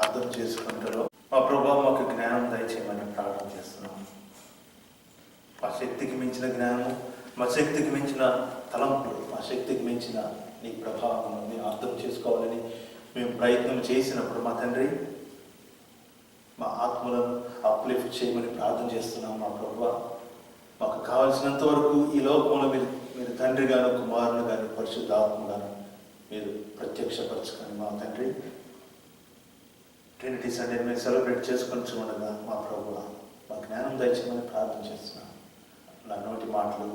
అర్థం చేసుకుంటారో మా ప్రభువా మాకు జ్ఞానం దయచేయమని ప్రార్థన చేస్తున్నాం. మా శక్తికి మించిన జ్ఞానం, మా శక్తికి మించిన తలంపులు, మా శక్తికి మించిన నీ ప్రభావం అర్థం చేసుకోవాలని మేము ప్రయత్నం చేసినప్పుడు మా తండ్రి మా ఆత్మలను అప్లిఫ్ట్ చేయమని ప్రార్థన చేస్తున్నాం. మా ప్రభువా మాకు కావలసినంత వరకు ఈ లోకంలో మీరు తండ్రి గాను, కుమారుని గాను, పరిశుద్ధ ఆత్మ గాను మీరు ప్రత్యక్షపరచుకొని మా తండ్రి ట్రినిటీ సండే మేము సెలబ్రేట్ చేసుకొని చూడగా మా ప్రభువా మా జ్ఞానం దయచేయమని ప్రార్థన చేస్తున్నాం. నా నోటి మాటలు,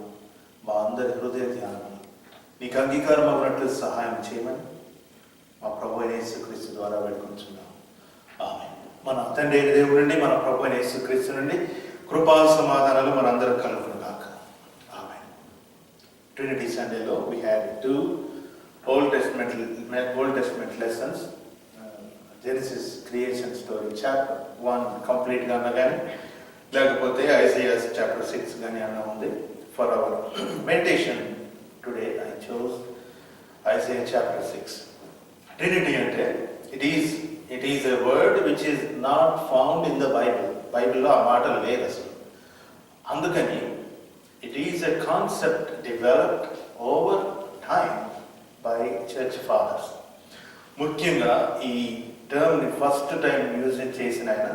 మా అందరి హృదయ ధ్యానాలు నీకు అంగీకారం అవ్వనట్లు సహాయం చేయమని మా ప్రభు యేసుక్రీస్తు ద్వారా వేడుకొంచున్నాం. ఆమేన్. మన తండ్రి అయిన దేవుడి నుండి, మన ప్రభు యేసుక్రీస్తు నుండి కృపా సమాధానాలు మనందరం కలుగును గాక. ఆమేన్. ట్రినిటీ సండేలో we had 2 Old Testament lessons. Genesis creation story chapter 1 complete గా అన్నా కానీ లేకపోతే Isaiah chapter 6 కానీ అన్నా ఉంది. For our meditation today I chose Isaiah chapter 6. Trinity అంటే it is a word which is not found in the Bible. బైబిల్లో ఆ మాటలు లేదు అసలు. అందుకని it is a concept developed over time by church fathers. ముఖ్యంగా ఈ టర్మ్ని ఫస్ట్ టైం యూజ్ చేసిన ఆయన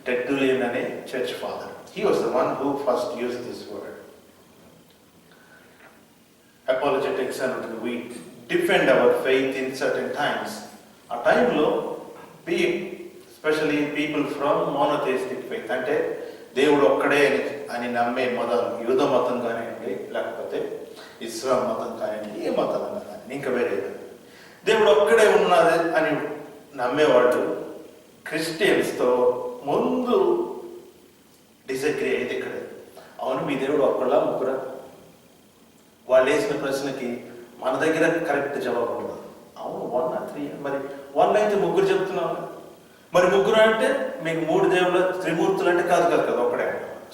టెర్టులియన్ అనే church father. He was the one who first used this word. Apologetics and we defend our faith in certain times. ఆ టైంలో especially people from monotheistic faith, అంటే దేవుడు ఒక్కడే అని నమ్మే మతం, యూద మతం కానివ్వండి, లేకపోతే ఇస్లాం మతం కానివ్వండి, ఏ మతం కానీ ఇంకా వేరే దేవుడు ఒక్కడే ఉన్నది అని నమ్మేవాళ్ళు క్రిస్టియన్స్తో ముందు డిసగ్రీ అయ్యేది ఇక్కడే. అవును మీ దేవుడు ఒక్కళ్ళ ముగ్గురా? వాళ్ళు వేసిన ప్రశ్నకి మన దగ్గర కరెక్ట్ జవాబు ఉండదు. అవును 1 or 3, మరి 1 అయితే ముగ్గురు చెప్తున్నాను, మరి ముగ్గురు అంటే మీకు 3 దేవుళ్ళ త్రిమూర్తులు అంటే కాదు కదా ఒక్కడే.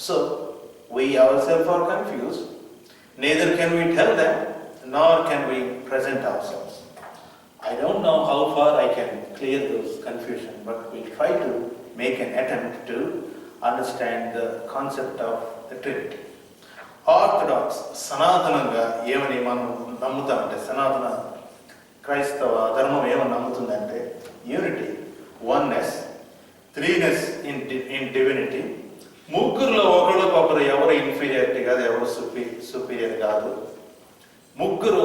So we ourselves are confused. Neither can we tell them nor can we present ourselves. I don't know how far I can clear those confusion, but we'll try to make an attempt to understand the concept of the Trinity. Orthodox సనాతనంగా ఏమని మనం నమ్ముతామంటే, సనాతన క్రైస్తవ ధర్మం ఏమని నమ్ముతుందంటే unity, oneness, threeness in divinity. ముగ్గురులో ఒకరికొకరు ఎవరు ఇన్ఫీరియారిటీ కాదు, ఎవరు సుపీరియర్ కాదు, ముగ్గురు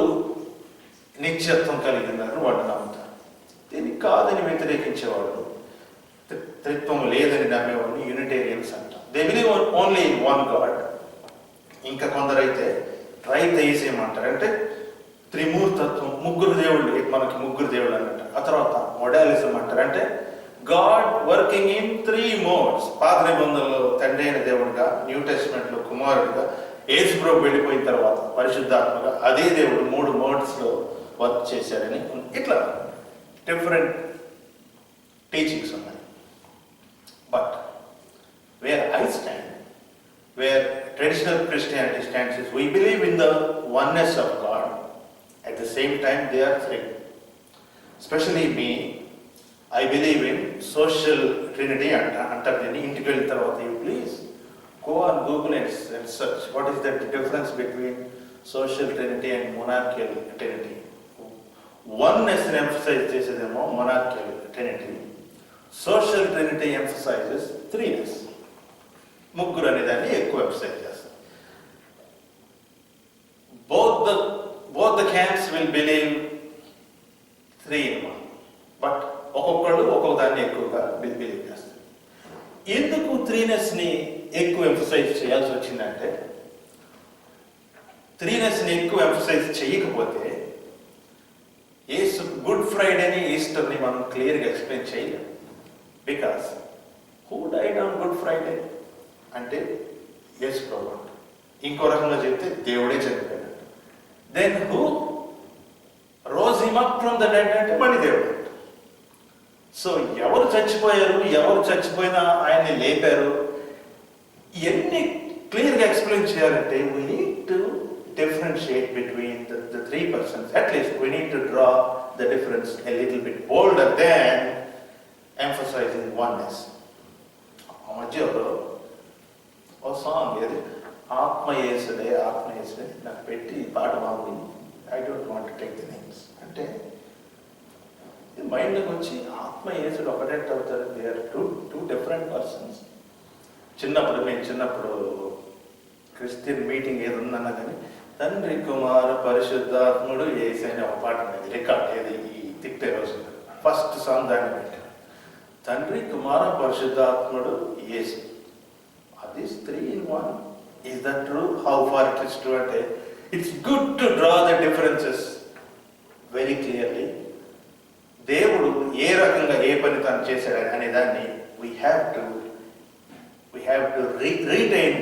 నిత్యత్వం కలిగి ఉన్నారు వాళ్ళు నమ్ముతారు. దీనికి కాదని వ్యతిరేకించేవాళ్ళు, త్రిత్వం లేదని నమ్మేవాళ్ళు యూనిటేరియన్స్ అంటాం. They believe only in one God. ఇంకా కొందరైతే ట్రైథెయిజం అంటారు, అంటే త్రిమూర్తత్వం, ముగ్గురు దేవుళ్ళు, మనకి ముగ్గురు దేవుళ్ళు అన్నట్టు. ఆ తర్వాత మొడాలిజం అంటారు, అంటే గాడ్ వర్కింగ్ ఇన్ 3 modes. పాత నిబంధనలో తండ్రి అయిన దేవుడుగా, న్యూ టెస్ట్మెంట్లో కుమారుడుగా, యేసుప్రభు వెళ్ళిపోయిన తర్వాత పరిశుద్ధాత్మగా అదే దేవుడు 3 modes వర్క్ చేశారని ఇట్లా డిఫరెంట్ టీచింగ్స్ ఉన్నాయి. But where I stand, where traditional Christianity stands is we believe in the oneness of God. At the same time, they are 3. Especially me, I believe in social Trinity and integral tarvata. You please go on Google and search what is the difference between social Trinity and monarchical Trinity. Oneness emphasizes monarchical Trinity. Social Trinity emphasizes threeness. ముగ్గురు అనే దాన్ని ఎక్కువ emphasize చేస్తారు. both the camps will believe 3 in 1, but ఒక్కొక్కళ్ళు ఒక్కొక్క దాన్ని ఎక్కువగా believe చేస్తారు. ఎందుకు త్రీనెస్ని ఎక్కువ ఎంఫసైజ్ చేయాల్సి వచ్చిందంటే, త్రీనెస్ని ఎక్కువ ఎంఫసైజ్ చేయకపోతే గుడ్ ఫ్రైడేని, ఈస్టర్ని మనం క్లియర్గా ఎక్స్ప్లెయిన్ చేయలేం. Because who died on Good Friday అంటే యేసు ప్రభువు. ఇంకో రకంగా చెప్తే దేవుడే చనిపోయాడు. Then who rose him up from the dead అంటే మళ్ళీ దేవుడు. సో ఎవరు చచ్చిపోయారు, ఎవరు చచ్చిపోయినా ఆయన్ని లేపారు, ఇవన్నీ క్లియర్గా ఎక్స్ప్లెయిన్ చేయాలంటే we need to differentiate between the 3 persons. At least we need to draw the difference a little bit bolder than emphasizing oneness. ఆ మధ్యలో ఓ సాంగ్ ఏది ఆత్మయేసుడే నాకు పెట్టి ఈ పాట బాగుంది. I don't want to take the names అంటే మైండ్కి వచ్చి ఆత్మయేసుడు ఒకటే అవుతారు. They are two different persons. చిన్నప్పుడు క్రిస్టియన్ మీటింగ్ ఏది ఉందన్నా కానీ తండ్రి కుమార పరిశుద్ధాత్ముడు యేసు అనే ఒక పాట ఉండేది. రికార్డ్ ఏది ఈ తిట్టే రోజు ఫస్ట్ సాంగ్ దాన్ని పెట్టారు. తండ్రి కుమార పరిశుద్ధాత్ముడు యేసు. అది 3 in 1. Is that true? How far it is true? అంటే it's good to draw the differences very clearly. దేవుడు ఏ రకంగా ఏ పని తాను చేశాడు అనే దాన్ని we have to retain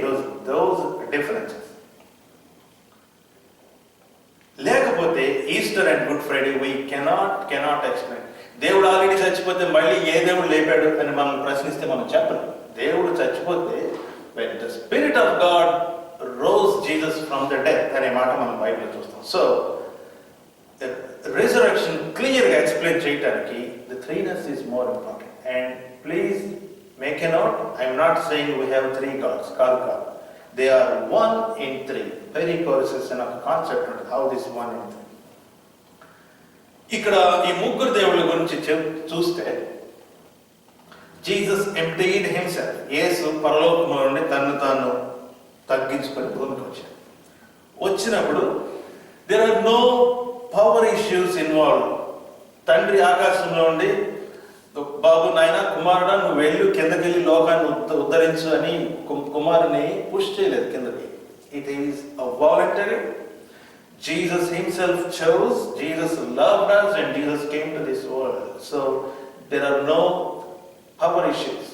those differences. లేకపోతే Easter and good Friday we cannot explain. దేవుడు ఆల్రెడీ చచ్చిపోతే మళ్ళీ ఏ దేవుడు లేపాడు అని మనం ప్రశ్నిస్తే మనం చెప్పలేం. దేవుడు చచ్చిపోతే when the Spirit of God rose Jesus from the death అనే మాట మనం బైబిల్లో చూస్తాం. సో resurrection క్లియర్గా ఎక్స్ప్లెయిన్ చేయడానికి the threeness is more important. And please make a note, I am not saying we have 3 gods. కాదు. They are 1 in 3. Perichoresis అనే ఒక కాన్సెప్ట్ ఉంటుంది. How this 1 in 3. ఇక్కడ ఈ ముగ్గురు దేవుళ్ళ గురించి చూస్తే జీసస్ ఎంప్టీడ్ హిమ్సెల్ఫ్. యేసు పరలోకము నుండి తన్ను తాను తగ్గించుకొని భూమికి వచ్చాడు. వచ్చినప్పుడు there are no power issues involve. తండ్రి ఆకాశంలో ఉండి బాబు నాయన కుమారుడా నువ్వు వెళ్ళు కిందకి వెళ్ళి లోకాన్ని ఉద్ధరించు అని కుమారుని పుష్ చేయలేదు కిందకి. It is a voluntary. Jesus himself chose, Jesus loved us and Jesus came to this world. So there are no power issues.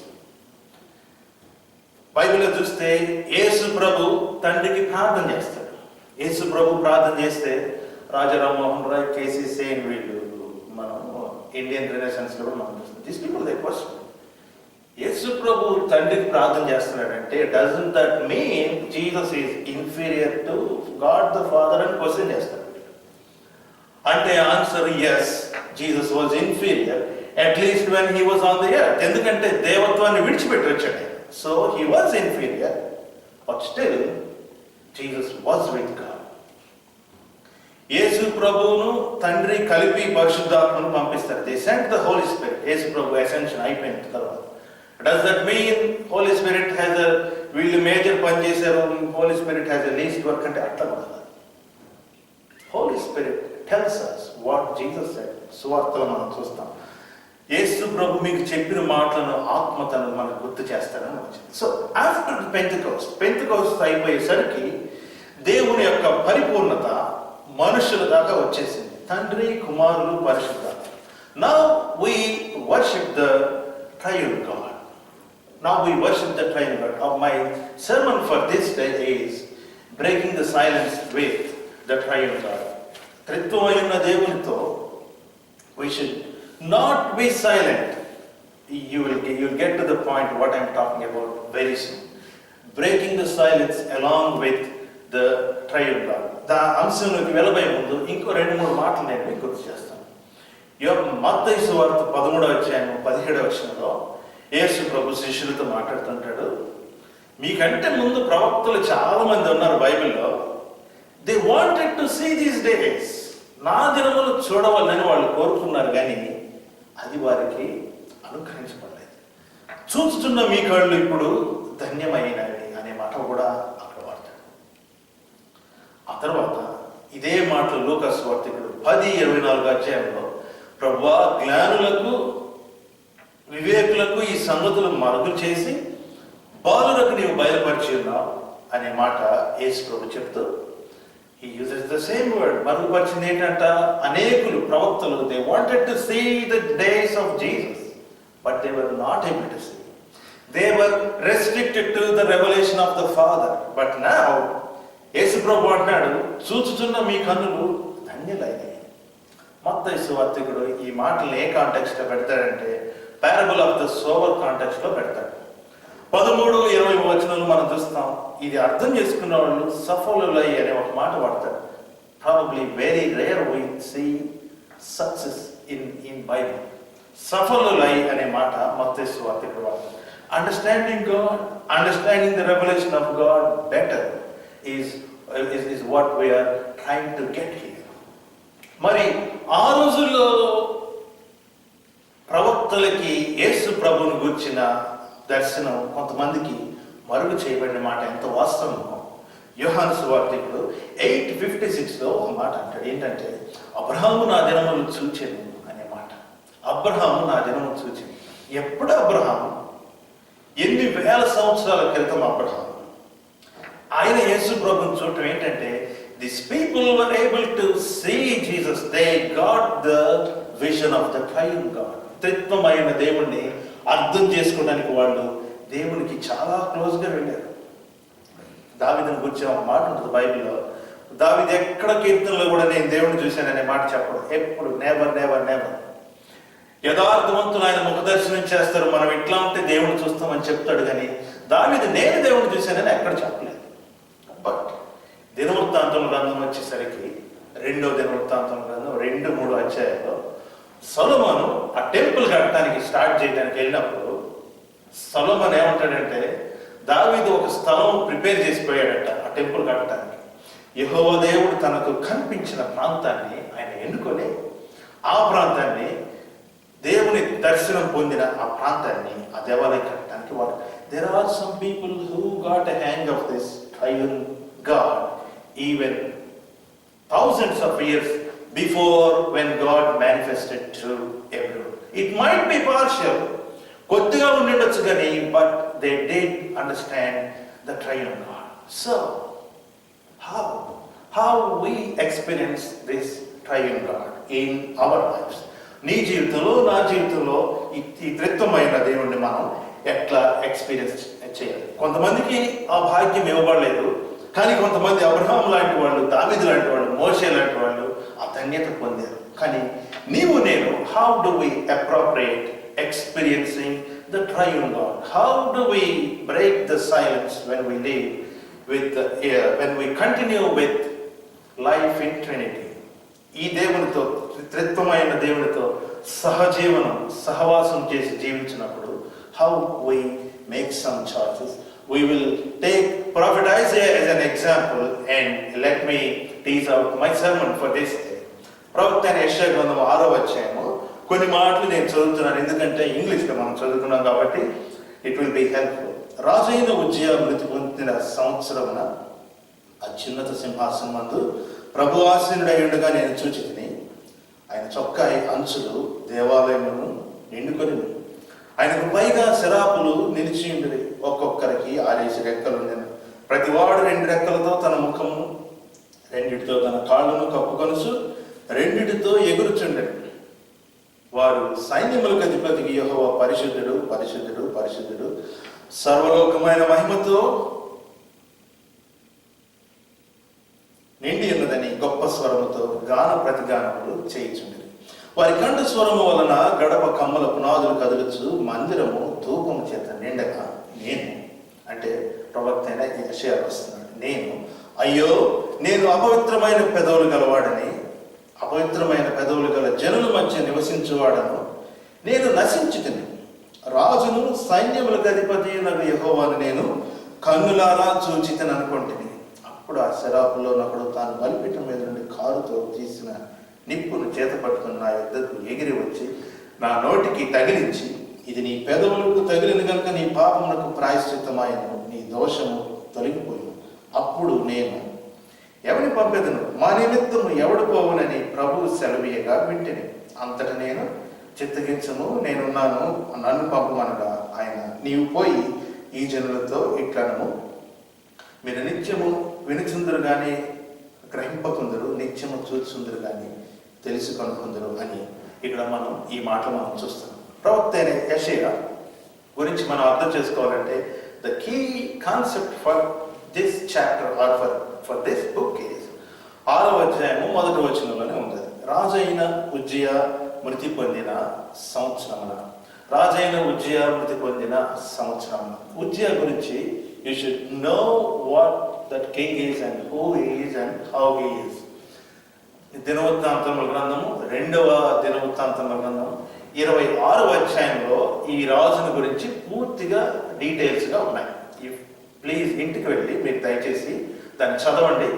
బైబిల్లో చూస్తే యేసు ప్రభు తండ్రికి ప్రార్థన చేస్తాడు. యేసు ప్రభు ప్రార్థన చేస్తే రాజా రామ్మోహన్ రాయ్, కేసీ సేన్ వీళ్ళు మనం ఇండియన్ రినేషన్స్ లో మనం చూస్తాం. దిస్ పీపుల్ దే క్వశ్చన్ యేసు ప్రభు తండ్రికి ప్రార్థన చేస్తున్నాడంటే doesn't that mean Jesus is inferior to God the Father అని క్వశ్చన్ చేస్తాడు. అంటే answer yes, Jesus was inferior at least when he was on the earth. ఎందుకంటే దేవత్వాన్ని విడిచిపెట్టి వచ్చాడు. So he was inferior but still Jesus was with God. యేసు ప్రభువును తండ్రి కలిపి పరిశుద్ధాత్మను పంపిస్తారు. They sent the Holy Spirit. Yesu ప్రభు అసెన్షన్ అయిపోయిన తర్వాత does that mean Holy Spirit has a వీళ్ళు మేజర్ పని చేశారు, Holy Spirit has a least work అంటే అర్థం కాదు. Holy Spirit tells us what Jesus said. సువార్తలో మనం చూస్తాం యేసు ప్రభు మీకు చెప్పిన మాటలను ఆత్మతను మనకు గుర్తు చేస్తాడని వచ్చింది. సో ఆఫ్టర్ పెంతెకోస్ట్ అయిపోయేసరికి దేవుని యొక్క పరిపూర్ణత మనుషుల దాకా వచ్చేసింది. తండ్రి కుమారులు పరిశుద్ధాత్మ. Now we worship the Triune God. Now we worship the Triune God. My sermon for this day is breaking the silence with the Triune God. త్రిత్వమైన దేవునితో we should not be silent. You will get to the point what I am talking about very soon. Breaking the silence along with the Triune God. దా అంశంలోకి వెళ్ళబోయే ముందు ఇంకో 2-3 మాటలు నేను మీకు గుర్తు చేస్తాను. మత్తయి సువార్త 13వ అధ్యాయం 17వ వచనంలో యేసు ప్రభు శిష్యులతో మాట్లాడుతుంటాడు. మీకంటే ముందు ప్రవక్తలు చాలా మంది ఉన్నారు బైబిల్లో. They wanted to see these days. నా దినములు చూడవాలని వాళ్ళు కోరుకున్నారు, కానీ అది వారికి అనుగ్రహించబడలేదు. చూస్తున్న మీ కళ్ళు ఇప్పుడు ధన్యమైనవి అనే మాట కూడా అక్కడ వాడతాడు. ఆ తర్వాత ఇదే మాటలు లూకా సువార్తికుడు 10:24 అధ్యాయంలో ప్రభువా జ్ఞానులకు వివేకులకు ఈ సంగతులు మరుగు చేసి బాలులకు నీవు బయలుపరిచి ఉన్నావు అనే మాట యేసు ప్రభు చెప్తూ he uses the same word. మరుగుపరిచింది ఏంటంట, అనేకులు ప్రవక్తలు they wanted to see the days of Jesus but they were not able to see. They were restricted to the revelation of the Father. But now యేసు ప్రభు అంటున్నాడు చూచుచున్న మీ కన్నులు ధన్యులైనవి. మత్తయి సువార్తికుడు ఈ మాటలు ఏ context లో పెడతాడంటే parable of the sower context లో పెడతాడు. 13-20 వచనాలు మనం చూస్తాం. ఇది అర్థం చేసుకున్న వాళ్ళు సఫలులై అనే ఒక మాట వాడతాడు. Probably very rare we see success in Bible. సఫలులై అనే మాట మత్తయి సువార్తలో వాడతారు. Understanding God, understanding the revolution of God better is what we are trying to get here. మరి ఆ రోజుల్లో ప్రవక్తలకి యేసు ప్రభువుని గురించిన దర్శనం కొంతమందికి మరుగు చేయబడిన మాట ఎంత వాస్తవమో యోహాను సువార్తికుడు 8:56లో ఒక మాట అంటాడు. ఏంటంటే, అబ్రహాము నా దినములు చూచెను అనే మాట. అబ్రహాము నా దినములు చూచెను. ఎప్పుడు అబ్రహాము? ఎన్ని వేల సంవత్సరాల క్రితం అబ్రహాము. ఆయన యేసు ప్రభువుని చూడటం ఏంటంటే, this people were able to see Jesus. They got the vision of the triune God. త్రిత్వమైన దేవుణ్ణి అర్థం చేసుకోవడానికి వాళ్ళు దేవునికి చాలా క్లోజ్గా వెళ్ళారు. దావీదుని గురించి ఒక మాట ఉంటుంది బైబిల్లో. దావీదు ఎక్కడ కీర్తనలో కూడా నేను దేవుణ్ణి చూశాననే మాట చెప్పడు. ఎప్పుడు నెవర్ నెవర్ నెవర్. యథార్థవంతులు ఆయన ముఖ దర్శనం చేస్తారు, మనం ఇట్లా ఉంటే దేవుణ్ణి చూస్తామని చెప్తాడు. కానీ దావీదు నేను దేవుణ్ణి చూశానని ఎక్కడ చెప్పలేదు. బట్ దినవృత్తాంతం గ్రంథం వచ్చేసరికి 2వ దినవృత్తాంతం గ్రంథం 2-3 అధ్యాయాల్లో సొలొమోను ఆ టెంపుల్ కట్టడానికి స్టార్ట్ చేయడానికి వెళ్ళినప్పుడు సొలొమోను ఏమంటాడంటే, దావీదు ఒక స్థలం ప్రిపేర్ చేసిపోయాడట ఆ టెంపుల్ కట్టడానికి. యెహోవా దేవుడు తనకు కనిపించిన ప్రాంతాన్ని ఆయన ఎన్నుకొని ఆ ప్రాంతాన్ని, దేవుని దర్శనం పొందిన ఆ ప్రాంతాన్ని ఆ దేవాలయం కట్టడానికి వాడు. There are some people who got a hang of this triune God even thousands of years before when God manifested to everyone. It might be partial, కొద్దిగా ఉండొచ్చు కానీ, but they did understand the Triune God. So how we experience this Triune God in our lives? నీ జీవితంలో, నా జీవితంలో ఈ త్రిత్వమైన దేవుణ్ణి మనం ఎట్లా ఎక్స్పీరియన్స్ చేయాలి? కొంతమందికి ఆ భాగ్యం ఇవ్వబడలేదు, కానీ కొంతమంది అబ్రహాం లాంటి వాళ్ళు, దావీదు లాంటి వాళ్ళు, మోషే లాంటి వాళ్ళు ఆ ధన్యత పొందారు. కానీ నీవు నేను, how do we appropriate experiencing the Triune God? How do we break the silence when we live with when we continue with life in Trinity? ఈ దేవునితో, త్రిత్వమైన దేవునితో సహజీవనం, సహవాసం చేసి జీవించినప్పుడు how we make some choices. We will take Prophet Isaiah as an example, and let me tease out my sermon for this day. ప్రవక్త అయిన యెషయా గ్రంథం 6వ అధ్యాయము కొన్ని మాటలు నేను చదువుతున్నాను, ఎందుకంటే ఇంగ్లీష్లో మనం చదువుకున్నాం కాబట్టి ఇట్ విల్ బి హెల్ప్ఫుల్. రాజైన ఉజ్జియా మృతి పొందిన సంవత్సరమున అత్యున్నత సింహాసనం మందు ప్రభు ఆసీనుడయ్యుండగా నేను చూచితిని. ఆయన చొక్కా అంచులు దేవాలయమును నిండుకొని, ఆయనకు పైగా శరాపులు నిలిచి ఉండేవి. ఒక్కొక్కరికి 6 రెక్కలు ఉండేవి. ప్రతివాడు 2 రెక్కలతో తన ముఖము, 2 తన కాళ్ళను కప్పుకొనుచు 2 ఎగురుచుండెను. వారు సైన్యములకు అధిపతికి యెహోవా పరిశుద్ధుడు, పరిశుద్ధుడు, పరిశుద్ధుడు, సర్వలోకమైన మహిమతో నిండి ఉన్నదని గొప్ప స్వరముతో గాన ప్రతిగానములు చేయుచుండెను. వారి కంఠ స్వరము వలన గడప కమ్మల పునాదులు కదులుచు, మందిరము ధూపము చేత నిండగా నేను, అంటే ప్రవక్త అయిన యెషయా వస్తున్నాడు, నేను అయ్యో నేను అపవిత్రమైన పెదవులు గలవాడని, అపవిత్రమైన పెదవులు గల జనుల మధ్య నివసించువాడను, నేను నశించుతిని. రాజును సైన్యములకు అధిపతి యెహోవాను నేను కన్నులారా చూచితని అనుకుంటుని. అప్పుడు ఆ శరాపులో నప్పుడు తాను బలిపీఠం మీద నుండి కారుతో తీసిన నిప్పును చేత పట్టుకుని నా యొద్దకు ఎగిరి వచ్చి నా నోటికి తగిలించి, ఇది నీ పెదవులకు తగిలిన కనుక నీ పాపమునకు ప్రాయశ్చిత్తమాయను, నీ దోషము తొలగిపోయింది. అప్పుడు నేను ఎవరిని పంపెదను, మా నిమిత్తము ఎవడు పోవునని ప్రభువు సెలవీయగా వింటిని. అంతట నేను చిత్తగించము, నేనున్నాను, నన్ను పంపమనగా ఆయన, నీవు పోయి ఈ జనులతో ఇట్లను, మీరు నిత్యము వినుచుందరు కానీ గ్రహింపకుందరు, నిత్యము చూచుందరు కానీ తెలుసుకొనుకుందరు అని ఇక్కడ మనం ఈ మాటలు మనం చూస్తున్నాం. ప్రవక్త అయిన యెషయా గురించి మనం అర్థం చేసుకోవాలంటే the key concept for this chapter or for this book is 6వ అధ్యాయము 1వ వచనంలోనే ఉంది. రాజైన ఉజ్జియా మృతి పొందిన సంవత్సరమున, రాజైన ఉజ్జియా మృతి పొందిన సంవత్సరమున. ఉజ్జియా గురించి you should know what that king is and who is and how he is. దినవృత్తాంతముల గ్రంథము, 2వ దినవృత్తాంతముల గ్రంథం 26వ అధ్యాయంలో ఈ రాజుని గురించి పూర్తిగా డీటెయిల్స్గా ఉన్నాయి. ప్లీజ్ ఇంటికి వెళ్ళి మీరు దయచేసి దాన్ని చదవండి,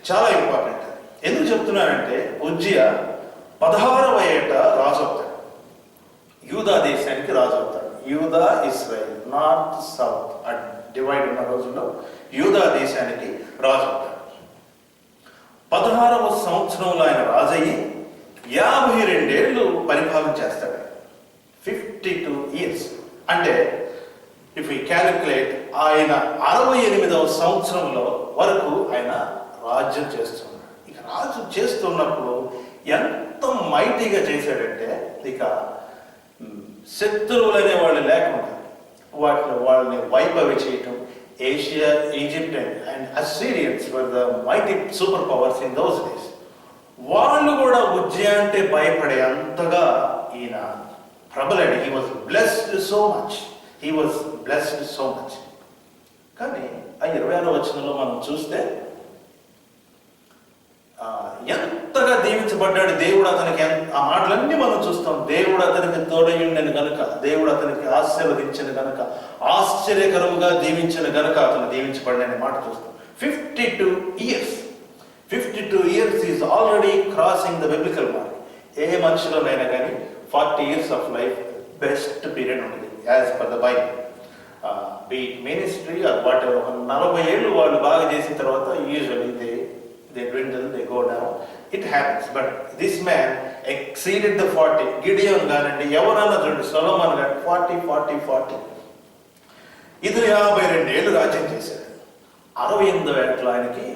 చాలా ఇంపార్టెంట్. ఎందుకు చెప్తున్నానంటే ఉజ్జియా 16వ ఏట రాజు అవుతాడు, యూదా దేశానికి రాజు అవుతాడు. యూదా ఇస్రాయేల్, నార్త్ సౌత్ డివైడ్ ఉన్న రోజుల్లో యూదా దేశానికి రాజు అవుతాడు. 16వ సంవత్సరంలో ఆయన రాజయ్యి 52 ఏళ్ళు పరిపాలన చేస్తాడు. 52 years. అంటే ఇఫ్ యూ క్యాలిక్యులేట్, ఆయన 68వ సంవత్సరంలో వరకు ఆయన రాజ్యం చేస్తున్నాడు. ఇక రాజు చేస్తున్నప్పుడు ఎంత మైటీగా చేశాడంటే, ఇక శత్రువులు అనే వాళ్ళు లేకుండా వాళ్ళని వైప్ అవి చేయటం. Asia, Egypt and Assyrians were the mighty super powers in those days. వాళ్ళు కూడా ఉజ్జియా అంటే భయపడే అంతగా ఈయన ప్రబలాడు. He was blessed so much, he was blessed so much. కానీ ఆ 26వ వచనంలో మనం చూస్తే ఎంతగా దీవించబడ్డాడు దేవుడు అతనికి. ఆ మాటలన్నీ మనం చూస్తాం. దేవుడు అతనికి తోడయుండెను గనుక, దేవుడు అతనికి ఆశీర్వదించిన గనుక, ఆశ్చర్యకరముగా దీవించిన గనుక అతను దీవించబడిన మాట చూస్తాం. 52 years. 52 years is already crossing the biblical mark. ఏ మనుషులోనైనా కానీ 40 years of life best period ఉంటుంది as per the Bible. Be ministry or whatever. 40 ఏళ్ళు వాళ్ళు బాగా చేసిన తర్వాత usually they dwindle, they go down. It happens. But this man exceeded the 40. Gideon గానండి, ఎవరన్నా చూడండి, సొలొమోన్ గారు 40. ఇతను 52 ఏళ్ళు రాజ్యం చేశాడు. 68వ ఏటలో ఆయనకి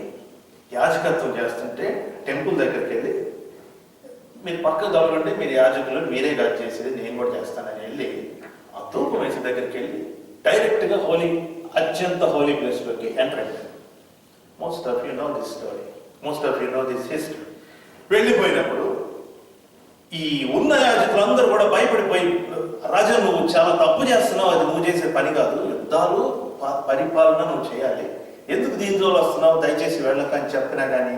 యాజకత్వం చేస్తుంటే టెంపుల్ దగ్గరికి వెళ్ళి, మీరు పక్క దొరకండి, మీరు యాజకులు, మీరే కాదు చేసేది, నేను కూడా చేస్తానని వెళ్ళి ఆ ధూపం వేసే దగ్గరికి వెళ్ళి డైరెక్ట్గా అత్యంత హోలీ ప్లేస్లోకి ఎంటర్ అయ్యాడు. Most of you know this story, most of you know this history. వెళ్ళిపోయినప్పుడు ఈ ఉన్న యాజకులందరూ కూడా భయపడిపోయి, రాజా నువ్వు చాలా తప్పు చేస్తున్నావు, అది నువ్వు చేసే పని కాదు, యుద్ధాలు పరిపాలన నువ్వు చేయాలి, ఎందుకు దీంట్లో వస్తున్నావు, దయచేసి వెళ్ళకని చెప్పినా కానీ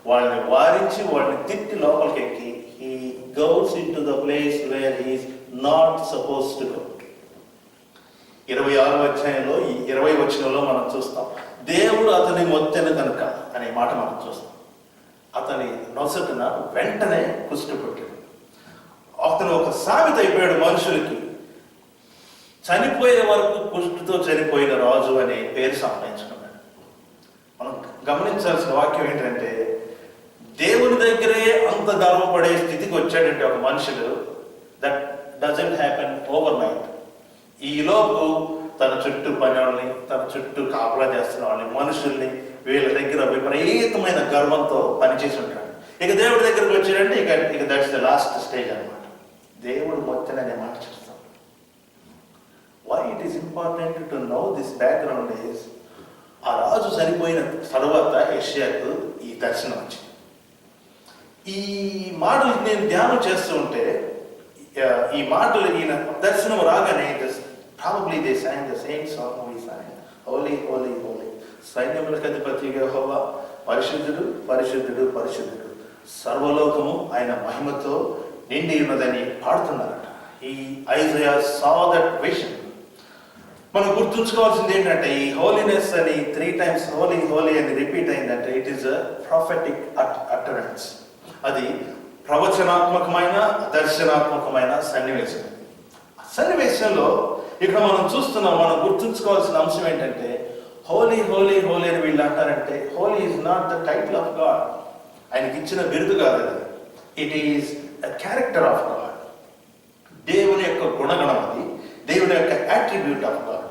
వాళ్ళని వారించి వాళ్ళని తిట్టి లోపలికి ఎక్కి he goes in to the place where he is not suppose to go. 26వ అధ్యాయంలో ఈ 20వ వచనంలో మనం చూస్తాం, దేవుడు అతని మొత్తెను కనుక అనే మాట మనం చూస్తాం. అతని నొసటున వెంటనే కుష్టు పుట్టాడు. అతను ఒక సామెత అయిపోయాడు మనుషులకి. చనిపోయే వరకు కుష్టుతో చనిపోయిన రాజు అనే పేరు సంపాదించుకున్నాడు. మనం గమనించాల్సిన వాక్యం ఏంటంటే, దేవుని దగ్గరే అంత గర్వపడే స్థితికి వచ్చాడంటే ఒక మనుషులు, that doesn't happen over night. ఈలోపు తన చుట్టూ పని వాళ్ళని, తన చుట్టూ కాపలా చేస్తున్న వాళ్ళని, మనుషుల్ని, వీళ్ళ దగ్గర విపరీతమైన గర్వంతో పనిచేసి ఉంటాడు. ఇక దేవుడి దగ్గరకు వచ్చాడంటే ఇక దట్స్ ద లాస్ట్ స్టేజ్ అనమాట. దేవుడు మొత్తం అనే మాట చూస్తాం. Why it is important to know this background is, ఆ రాజు చనిపోయిన తర్వాత యెషయాకు ఈ దర్శనం వచ్చింది. ఈ మాటలు నేను ధ్యానం చేస్తూ ఉంటే, ఈ మాటలు ఈయన దర్శనం రాగానే probably they sang the same song we sang, holy holy holy, సైన్యములకు అధిపతిగా యెహోవా పరిశుద్ధుడు పరిశుద్ధుడు పరిశుద్ధుడు, సర్వలోకము ఆయన మహిమతో నిండి ఉన్నదని పాడుతున్నారట. ఈ ఐజయా saw that vision. మనం గుర్తుంచుకోవాల్సింది ఏంటంటే, ఈ హోలీనెస్ అని 3 times హోలీ హోలీ అని రిపీట్ అయిందంటే it is a prophetic utterance. అది ప్రవచనాత్మకమైన దర్శనాత్మకమైన సన్నివేశం. సన్నివేశంలో ఇక్కడ మనం చూస్తున్నాం, మనం గుర్తుంచుకోవాల్సిన అంశం ఏంటంటే, హోలీ హోలీ హోలీ అని వీళ్ళు అంటారంటే, holy is not the title of God. ఆయనకి ఇచ్చిన బిరుదు కాదు అది. It is the character of God. దేవుని యొక్క గుణగణం అది, దేవుని యొక్క attribute of God.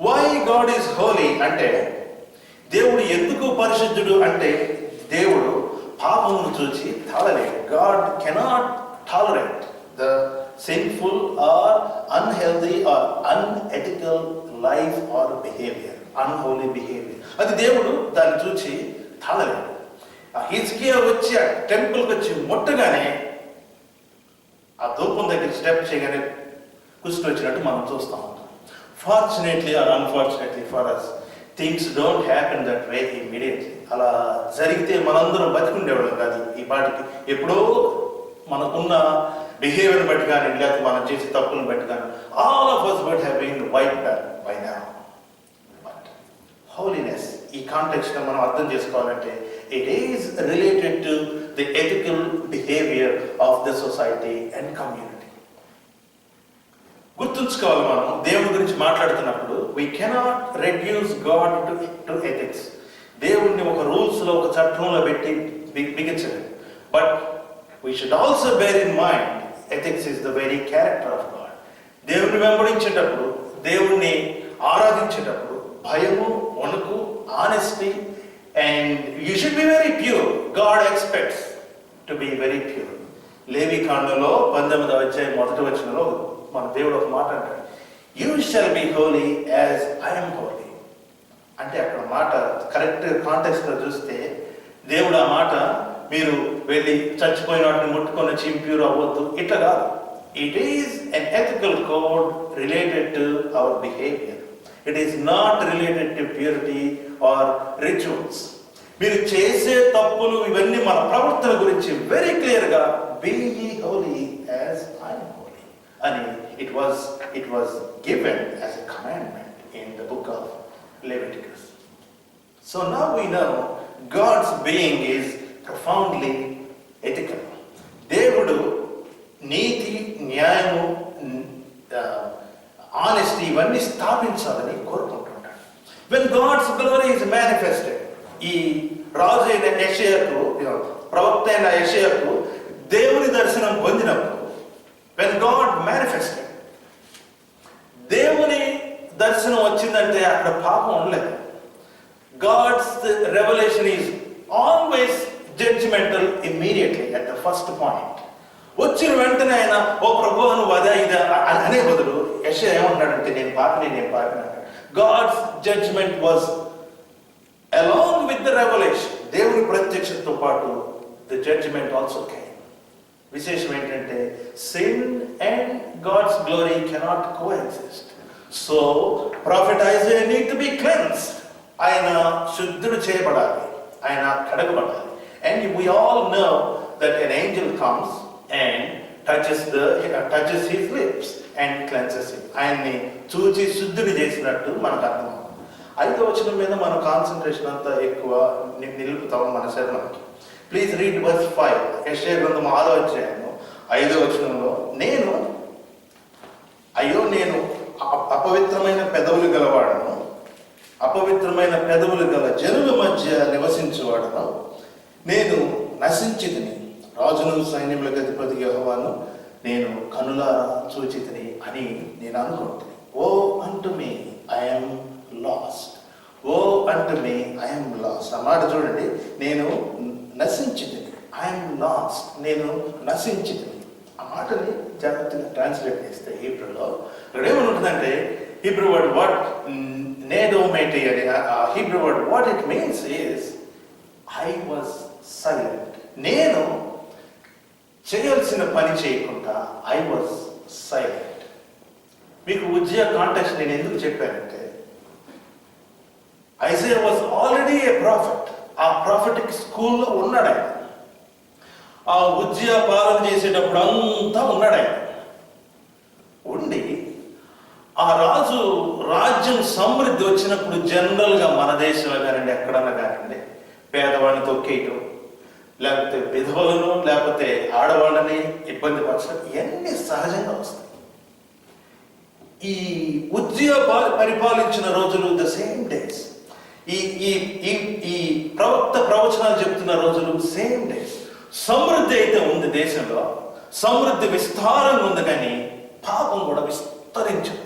Why God is holy అంటే, దేవుడు ఎందుకు పరిశుద్ధుడు అంటే, దేవుడు పాపమును చూచి తాళలేడు. God cannot tolerate the sinful or unhealthy or unethical life or behavior, unholy behavior. అది దేవుడు దాన్ని చూచి తాళలేడు. హిజ్కియా వచ్చి ఆ టెంపుల్కి వచ్చి ముట్టగానే, ఆ ధూపం దగ్గర స్టెప్ చేయగానే కుష్టు వచ్చినట్టు మనం చూస్తాం. Fortunately or unfortunately for us, things don't happen that way immediately. అలా జరిగితే మనందరం బతికుండేవాళ్ళం కాదు ఈ పాటికి. ఎప్పుడో మనకున్న బిహేవియర్ బట్టి కానీ లేకపోతే మనం చేసే తప్పులను బట్టి కానీ all of us would have been wiped out by now. But holiness ఈ కాంటెక్స్ట్ మనం అర్థం చేసుకోవాలంటే it is related to the ethical behavior of the society and community. గుర్తుంచుకోవాలి, మనం దేవుడి గురించి మాట్లాడుతున్నప్పుడు we cannot reduce God to ethics. దేవుడిని ఒక రూల్స్లో ఒక చట్టంలో పెట్టి బిగించలేదు. But we should also bear in mind ethics is the very character of God. దేవుడిని వెంబడించేటప్పుడు, దేవుడిని ఆరాధించేటప్పుడు భయము, వణుకు, honesty, and you should be very pure. God expects to be very pure. లేవి కాండంలో 19వ అధ్యాయం 1వ వచనంలో మన దేవుడు ఒక మాట అంటాడు, you shall be holy as I am holy. అంటే అక్కడ మాట కరెక్ట్ కాంటెక్స్ట్ లో చూస్తే దేవుడు ఆ మాట మీరు వెళ్ళి చచ్చిపోయిన వాటిని ముట్టుకొని వచ్చి ఇంప్యూర్ అవ్వద్దు ఇట్లా కాదు. It is an ethical code related to our behaviour. It is not related to purity or rituals. మీరు చేసే తప్పులు ఇవన్నీ మన ప్రవర్తన గురించి వెరీ క్లియర్ గా be ye holy as I am holy అని it was given as a commandment in the book of Leviticus. So now we know God's being is profoundly ethical. దేవుడు నీతి, న్యాయము, ఆనెస్టీ ఇవన్నీ స్థాపించాలని కోరుకుంటుంటాడు. When God's glory is manifested, ఈ రాజు అయిన యెషయాకు, ప్రవక్త అయిన యెషయాకు దేవుని దర్శనం పొందినప్పుడు when God manifested, దేవుని దర్శనం వచ్చిందంటే అక్కడ పాపం ఉండలేదు. God's revelation is always judgmental immediately at the first point. వచ్చిన వెంటనే ఆయన ఓ ప్రభువా నువ్వు అదే ఇదే అనే బదులు యెషయా ఏమంటున్నాడంటే నేను పాపిని అంటాడు. God's judgment was along with the revelation. దేవుని ప్రత్యక్షతతో పాటు the judgment also came. విశేషం ఏంటంటే sin and God's glory cannot coexist. So prophet Isaiah need to be cleansed. ఆయన శుద్ధుడు చేయబడాలి, ఆయన కడగబడాలి. And we all know that an angel comes and touches his lips and cleanses him. ఆయన్ని చూచి శుద్ధుడు చేసినట్టు మనకు అర్థం. 5వ వచనం మీద మన కాన్సన్ట్రేషన్ అంతా ఎక్కువ నిలుపుతాం మన శరణంకి. Please read verse 5. యెషయా గ్రంథం 6వ అధ్యాయము 5వ వచనంలో, నేను అపవిత్రమైన పెదవులు గలవాడను, అపవిత్రమైన పెదవులు గల జనుల మధ్య నివసించువాడను, నేను నశించితిని, రాజును సైన్యములకు అధిపతి యెహోవాను నేను కనులారా చూచితిని అని నేను అనుకుంటుని. ఓ అంటు me I'm last, oh unto me I'm last. ఆ మాట చూడండి, నేను నశించితిని, ఐఎమ్ లాస్ట్, నేను నశించితిని. ఆ మాటని జాగ్రత్తగా ట్రాన్స్లేట్ చేస్తే హీబ్రూలో ఇక్కడ ఏమని ఉంటుందంటే, హీబ్రూ వర్డ్ వాట్ నేడోమేటి అని Hebrew word what it means is I was silent. నేను చేయాల్సిన పని చేయకుండా ఐ వాజ్ సైలెంట్. మీకు ఉజ్జియా కాంటెక్స్ట్ నేను ఎందుకు చెప్పానంటే, Isaiah was already A profit. ఆ ప్రాఫిటిక్ స్కూల్లో ఉన్నాడు ఆయన. ఆ ఉజ్జియా పాలన చేసేటప్పుడు అంతా ఉన్నాడు ఆయన. ఉండి ఆ రాజు రాజ్యం సమృద్ధి వచ్చినప్పుడు జనరల్గా మన దేశంలో కానివ్వండి, ఎక్కడన్నా కానివ్వండి, పేదవాళ్ళని తొక్కేయటం, లేకపోతే విధవలను, లేకపోతే ఆడవాళ్ళని ఇబ్బంది పరచడం, ఇవన్నీ సహజంగా వస్తాయి. ఈ ఉజ్జియా పరిపాలించిన రోజులు ద సేమ్ డేస్, ఈ ప్రవక్త ప్రవచనాలు చెప్తున్న రోజులు సేమ్ డేస్. సమృద్ధి అయితే ఉంది దేశంలో, సమృద్ధి విస్తారంగా ఉంది, కానీ పాపం కూడా విస్తరించింది.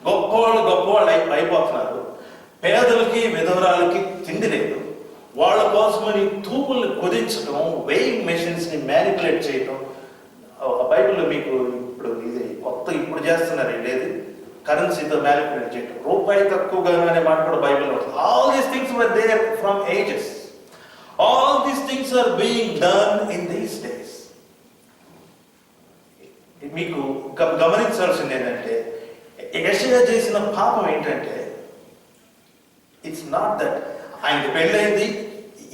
గొప్పవాళ్ళు అయిపోతున్నారు. పేదలకి విధవరాలకి తిండి లేదు. వాళ్ళ కోసమని తూముల్ని కుదించడం, వెయింగ్ మెషిన్స్ ని మ్యానిపులేట్ చేయడం. బైబిల్లో మీకు ఇప్పుడు ఇది కొత్త ఇప్పుడు చేస్తున్నారు, లేదు కరెన్సీతో మ్యానిపులేట్ చేయడం, రూపాయి తక్కువగానే మాట కూడా బైబిల్లో ఉంటుంది. All these things were there from ages. All these things are being done in these days. మీకు గమనించాల్సింది ఏంటంటే, యెషయా చేసిన పాపం ఏంటంటే, ఇట్స్ నాట్ దట్ ఆయనకి పెళ్ళైంది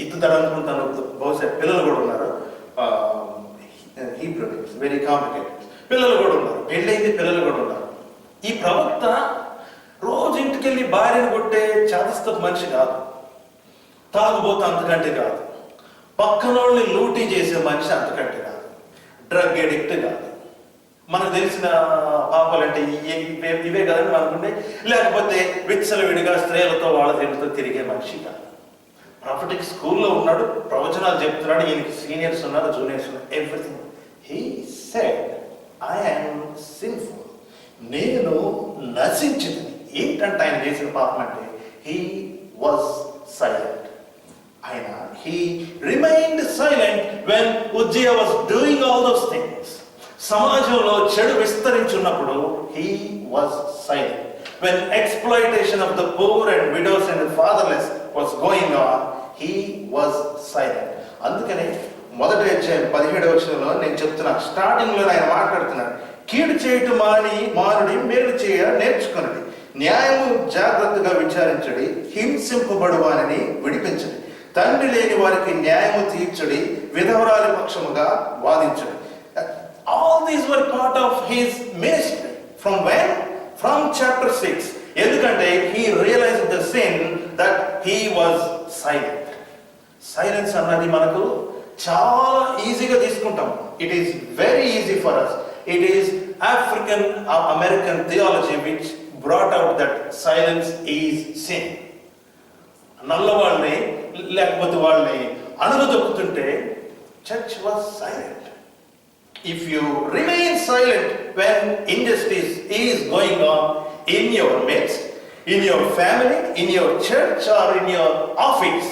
ఇద్దుతాడు అనుకుంటాను, బహుశా పిల్లలు కూడా ఉన్నారు హీబ్రూస్. Very complicated. పిల్లలు కూడా ఉన్నారు, పెళ్ళైంది, పిల్లలు కూడా ఉన్నారు. ఈ ప్రవక్త రోజు ఇంటికెళ్ళి భార్యను కొట్టే చాదస్తపు మనిషి కాదు, తాగుబోతు అంతకంటే కాదు, పక్కనోళ్ళని లూటీ చేసే మనిషి అంతకంటే కాదు, డ్రగ్ ఎడిక్ట్ కాదు. మనకు తెలిసిన పాపాలంటే ఇవే కదండి మనకుండే. లేకపోతే విచ్చలవిడిగా స్త్రీలతో వాళ్ళ దీనితో తిరిగే మనిషి కాదు. ప్రాఫిటిక్ స్కూల్లో ఉన్నాడు, ప్రవచనాలు చెప్తున్నాడు, ఈయనకి సీనియర్స్ ఉన్నారు, జూనియర్స్ ఉన్నారు, everything. He said I am sinful, నేను నశించింది. ఏంటంటే ఆయన చేసిన పాపం అంటే హీ వాజ్ సైలెంట్. ఆయన he remained silent when Uzziah was doing all those things. సమాజంలో చెడు విస్తరించున్నప్పుడు he was silent. When exploitation of the poor and widows and fatherless was going on, he was silent. అందుకనే మొదటి అధ్యాయం 17వ వచనంలో నేను చెప్తున్నా, స్టార్టింగ్ లో ఆయన మాట్లాడుతున్నాడు, కీడు చేయటం మానుడి, మేలు చేయ నేర్చుకున్నది, న్యాయము జాగ్రత్తగా విచారించడి, హింసింపబడువాని విడిపించడి, తండ్రి లేని వారికి న్యాయము తీర్చడి, విధవరాలి పక్షముగా వాదించడి. All these were part of his ministry. From when? From chapter 6. ఎందుకంటే he realized the sin that he was silent. Silence అన్నది మనకు చాలా ఈజీగా తీసుకుంటాం. It is very easy for us. It is African American theology which brought out that silence is sin. నల్లవాళ్ళని లేకపోతే వాళ్ళని అణగదొక్కుతుంటే church was silent. If you remain silent when injustice is going on in your midst, in your family, in your church or in your office,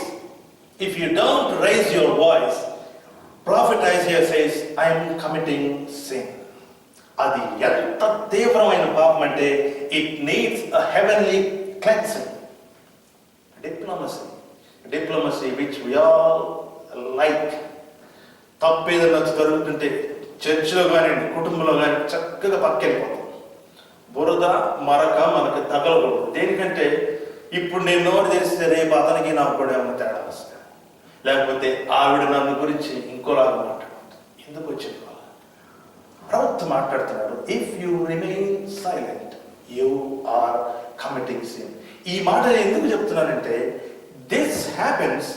if you don't raise your voice, Prophet Isaiah says, I am committing sin. అది ఎంత తీవ్రమైన పాపం అంటే it needs a heavenly cleansing. Diplomacy which we all like. తప్పేదన్నా జరుగుతుంటే చర్చిలో కానీ కుటుంబంలో కానీ చక్కగా పక్కెళ్ళిపోతాం. బురద మరక మనకు తగలకూడదు. దేనికంటే ఇప్పుడు నేను నోరు తెరిస్తే రేపు అతనికి నాకు కూడా ఏమైనా తేడా వస్తాయి, లేకపోతే ఆవిడ నన్ను గురించి ఇంకోలాగా మాట్లాడుతుంది. ఎందుకు వచ్చింది ప్రవక్త మాట్లాడుతున్నాడు, if you remain silent you are committing sin. ఈ మాట ఎందుకు చెప్తున్నానంటే this happens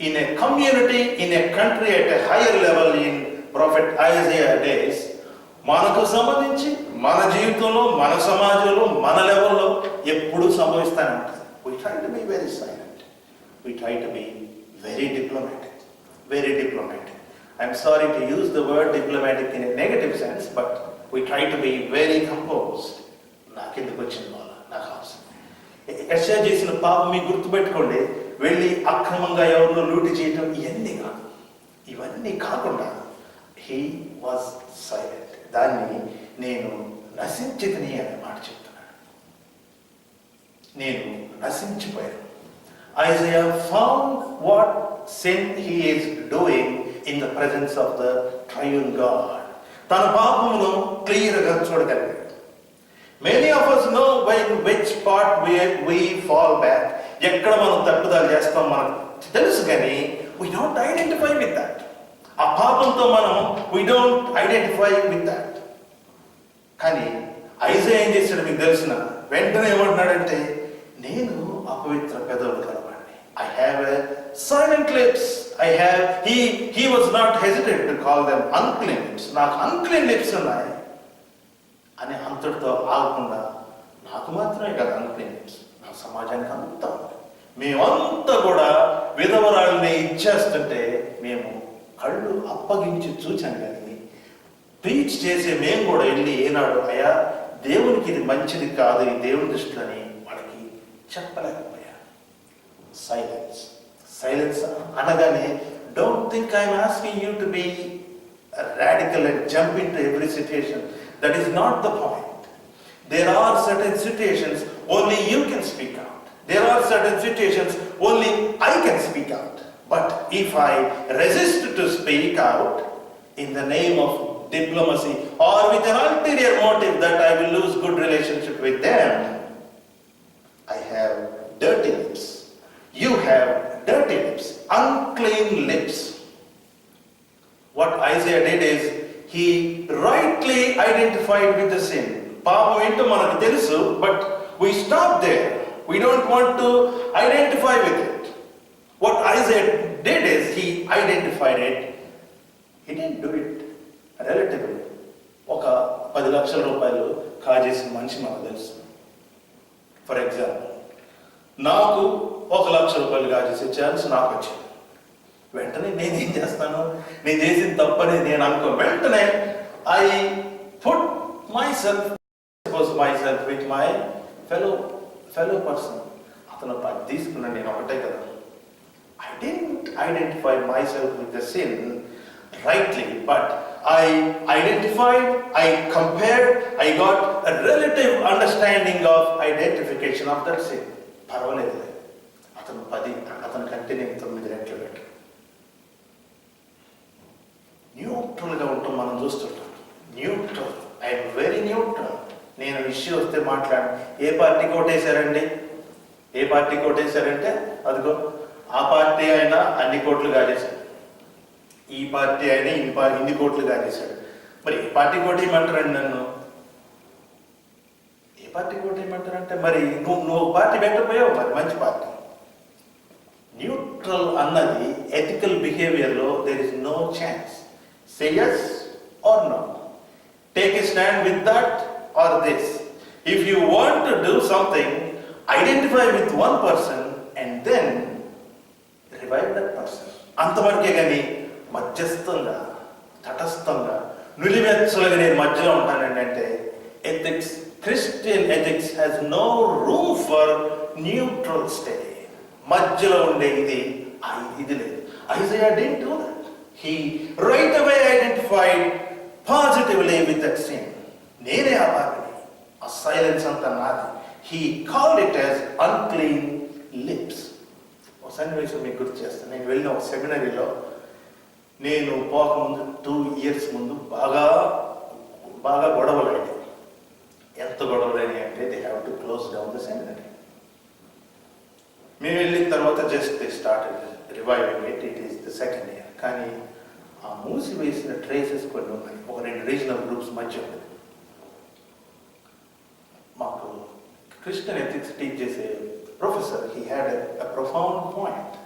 in a community, in a country at a higher level in Prophet Isaiah days. మనకు సంబంధించి మన జీవితంలో, మన సమాజంలో, మన లెవెల్లో ఎప్పుడూ సంభవిస్తూనే ఉంటుంది. We try to be very silent. We try to be very diplomatic. Very diplomatic. I'm sorry to use the word diplomatic in a negative sense, but we try to be very composed. నాకెందుకు వచ్చింది వాళ్ళ, నాకు అవసరం. యెషయా చేసిన పాపం మీకు గుర్తుపెట్టుకోండి, వెళ్ళి అక్రమంగా ఎవరినో లూటి చేయటం, ఇవన్నీ కాకుండా హీ వాజ్ సైలెంట్. దాన్ని నేను నశించితిని అనే మాట చెప్తున్నాడు. నేను నశించిపోయాను. Isaiah found what sin he is doing in the presence of the triune God. తన పాపమును క్లియర్గా చూడగలిగాడు. Many of us know in which part we fall back. ఎక్కడ మనం తప్పుదాలు చేస్తాం మనకు తెలుసు, కానీ we don't identify with that. ఆ పాపంతో మనం we don't identify with that. కానీ ఐజయా ఏం చేశాడు మీకు తెలిసిన వెంటనే ఏమంటున్నాడంటే, నేను అపవిత్ర పెదవులు కలవాడిని. I have a silent lips. He was not hesitant to call them unclean lips. నాకు unclean lips ఉన్నాయి అని అంతటితో ఆగకుండా, నాకు మాత్రమే కదా అన్క్లీన్ లిప్స్, నా సమాజానికి అంతా, మేమంతా కూడా విధవరాళ్ళని ఇచ్చేస్తుంటే మేము కళ్ళు అప్పగించి చూచాను. కానీ ప్రీచ్ చేసే మేము కూడా వెళ్ళి ఏనాడు అయ్యా దేవునికి ఇది మంచిది కాదు ఈ దేవుని దృష్టిని వాళ్ళకి చెప్పలేకపోయా. సైలెన్స్ అనగానే don't think I'm asking you to be radical and jump into every situation. That is not the point. There are certain situations only you can speak out. There are certain situations only I can speak out. But if I resist to speak out in the name of diplomacy or with an ulterior motive that I will lose good relationship with them, I have dirty lips. You have dirty lips, unclean lips. What Isaiah did is he rightly identified with the sin. పాపం ఏంటో మనకు తెలుసు, but we stop there. We don't want to identify with it. What Isaiah did is he identified it. He didn't do it relatively. ఒక 10 లక్షల రూపాయలు కాజేసిన మనిషి మనకు తెలుసు. ఫర్ ఎగ్జాంపుల్, నాకు 1 లక్ష రూపాయలు కాజేసే ఛాన్స్ నాకు వచ్చింది. వెంటనే నేనేం చేస్తాను, నేను చేసిన తప్పని నేను అనుకో, వెంటనే I put myself with my fellow person. అతను 10 తీసుకున్నాను, నేను ఒకటే కదా. I didn't identify myself with the sin rightly, but I identified, I compared, I got a relative understanding of identification of that sin. పర్వాలేదు, అతను 10, అతని కంటే నేను 9 రెట్లు బెటర్. న్యూట్రల్గా ఉంటాం మనం చూస్తుంటాం. Neutral, I'm very neutral. నేను ఇష్యూ వస్తే మాట్లాడు. ఏ పార్టీకి ఓటేశారండి, ఏ పార్టీకి ఓటేశారంటే అదిగో ఆ పార్టీ అయినా అన్ని కోట్లు కాజేశాడు, ఈ పార్టీ అయినా ఇన్ని కోట్లు కాజేశాడు. మరి ఏ పార్టీకి ఓటేయమంటారండి నన్ను? ఏ పార్టీకి ఓటేయమంటారంటే మరి నువ్వు పార్టీ పెట్టకపోయావు, మరి మంచి పార్టీ. న్యూట్రల్ అన్నది ఎథికల్ బిహేవియర్లో there is no chance. Say yes or no. Take a stand with that or this. If you want to do something, identify with one person and then revive that person. అంతవరకే కానీ మధ్యస్థంగా, తటస్థంగా, నులివెచ్చలుగా నేను మధ్యలో ఉంటానండి అంటే ethics, Christian ethics has no room for neutral stay. మధ్యలో ఉండే ఇది లేదు. Isaiah didn't do that. He right away identified positively with that sin. నేనే ఆ పాపిని, ఆ సైలెన్స్ అంతా నాది. He called it as unclean lips. ఒక సన్నివేశం మీకు గుర్తు చేస్తాను. నేను వెళ్ళిన ఒక సెమినరీలో, నేను పోకముందు 2 years ముందు బాగా గొడవలు అయినాయి. ఎంత గొడవలు అయినాయి అంటే they have to close down the seminary. మేము వెళ్ళిన తర్వాత just they started reviving it. It is the second year. కానీ ఆ మూసివేసిన ట్రేసెస్ కొన్ని ఉన్నాయి. ఒక 2 రీజనల్ గ్రూప్స్ మధ్య ఉంది. మాకు క్రిస్టియన్ ఎథిక్స్ టీచ్ చేసే professor, he had a profound point.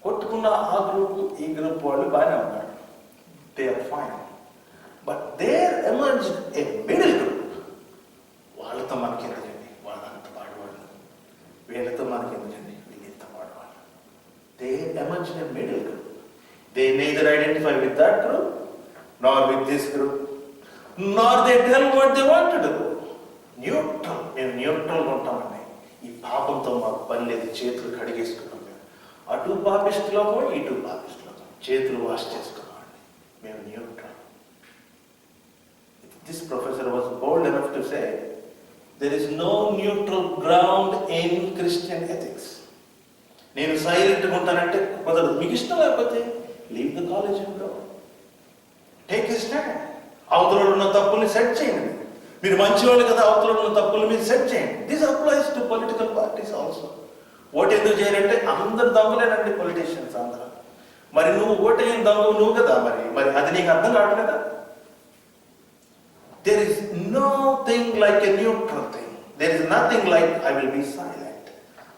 కొట్టుకున్న ఆ గ్రూప్ ఈ గ్రూప్ వాళ్ళు బాగానే ఉన్నారు, they are fine. But there emerge a middle group. వాళ్ళతో మనకి ఎందుకండి, వాళ్ళంత పాడవాళ్ళు, వీళ్ళతో మనకి ఎందుకండి, వీళ్ళు ఎంత పాడవాళ్ళు. They emerge a middle group. They neither identify with that group, nor with this group, nor they tell what they want to do. Neutral, మేము న్యూట్రల్గా ఉంటామండి. ఈ పాపంతో మాకు పని లేదు, చేతులు కడిగేసుకున్నాం. మేము అటు పాపిస్టులోకో ఇటు పాపిస్టులోకో చేతులు వాష్ చేసుకున్నామండి. మేము neutral. This professor was bold enough to say there is no neutral ground in Christian ethics. నేను సైలెంట్గా ఉంటానంటే కుదరదు. మీకు ఇష్టం లేకపోతే leave the college and go. Take a stand. అవతల ఉన్న తప్పుల్ని సెట్ చేయండి. మీరు మంచివాళ్ళు కదా, అవతల ఉన్న తప్పులు మీరు సెట్ చేయండి. This applies to political parties also. Vote ఎందుకు చేయాలంటే అందరు దొంగలేనండి పొలిటీషియన్స్ అందరూ. మరి నువ్వు ఓటు అయిన దొంగ నువ్వు కదా, మరి అది నీకు అర్థం కావట్లేదా? There is nothing like a neutral thing. There is nothing like I will be silent,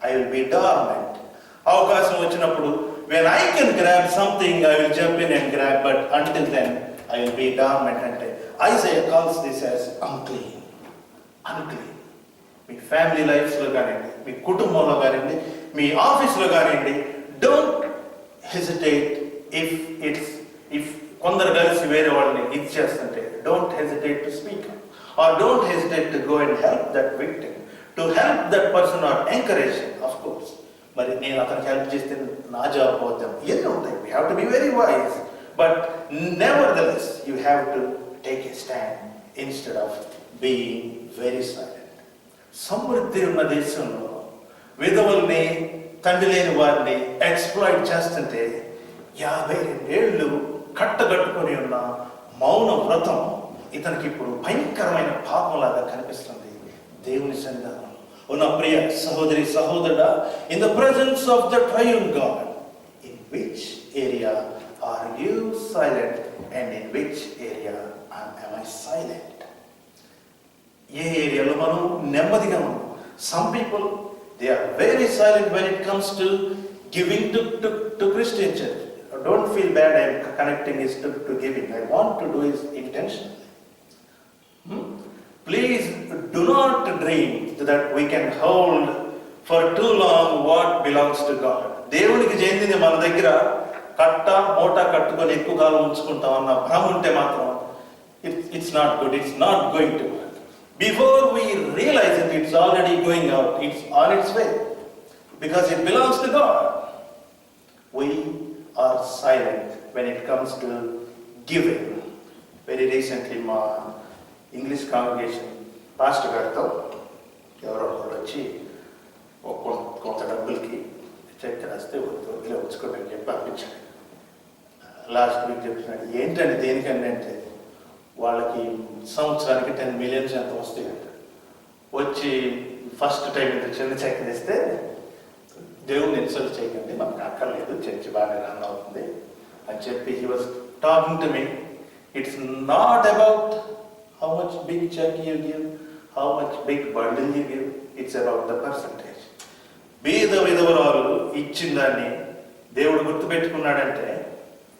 I will be dormant. అవకాశం వచ్చినప్పుడు when I can grab something, I will jump in and grab, but until then I will be dormant. అంటే Isaiah calls this as unclean. Unclean. మీ family లైఫ్స్లో కానివ్వండి, మీ కుటుంబంలో కానివ్వండి, మీ ఆఫీస్లో కానివ్వండి, డోంట్ హెసిటేట్ ఇఫ్ కొందరు కలిసి వేరే వాళ్ళని ఇది చేస్తుంటే don't hesitate to speak or don't hesitate to go and help that victim, to help that person or encourage him. Of course మరి నేను అతనికి హెల్ప్ చేస్తే నా జాబ్ పోతాం, ఇవన్నీ ఉంటాయి. We have to be very wise, but nevertheless you have to take a stand instead of being very silent. సమృద్ధి ఉన్న దేశంలో విధవుల్ని, తండ్రి లేని వారిని ఎక్స్ప్లాయిట్ చేస్తుంటే 52 ఏళ్ళు కట్టగట్టుకొని ఉన్న మౌన వ్రతం ఇతనికి ఇప్పుడు భయంకరమైన పాపంలాగా కనిపిస్తుంది దేవుని సన్నిధానం. ఉన్న ప్రియ సహోదరి సహోదరుడా, in the presence of the triune God, in which area are you silent and in which area am I silent? ఏ ఏరియాలో మనం నెమ్మదిగా ఉన్నాం. Some people, they are very silent when it comes to giving to Christian church. Don't feel bad, I am connecting this to giving. I want to do it intentionally. Please do not dream that we can hold for too long what belongs to God. దేవునికి చెందింది మన దగ్గర కట్ట మూట కట్టుకొని ఎక్కువ కాలం ఉంచుకుంటాం అన్న భ్రమ ఉంటే మాత్రం it's not good, it's not going to work. Before we realize it, it's already going out, it's on its way, because it belongs to God. We are silent when it comes to giving. Very recently, my English congregation pastor గారితో ఎవరో వచ్చి కొంత డబ్బులకి check రాస్తే ఇలా ఉంచుకోమని చెప్పి పంపించాడు. Last week చెప్తున్నాడు, ఏంటంటే దేనికంటే అంటే వాళ్ళకి సంవత్సరానికి 10 million ఎంత వస్తాయంట. వచ్చి ఫస్ట్ టైం ఇంత చిన్న చెక్ ఇస్తే దేవుని ఇన్సల్ట్ చేయకండి, మనకు అక్కర్లేదు, చర్చి బాగా రన్ అవుతుంది అని చెప్పి he was talking to me. It's not about how much big cheque you give, how much big bundle you give, it's about the percentage. బీద విధవరాలు ఇచ్చిన దాన్ని దేవుడు గుర్తుపెట్టుకున్నాడంటే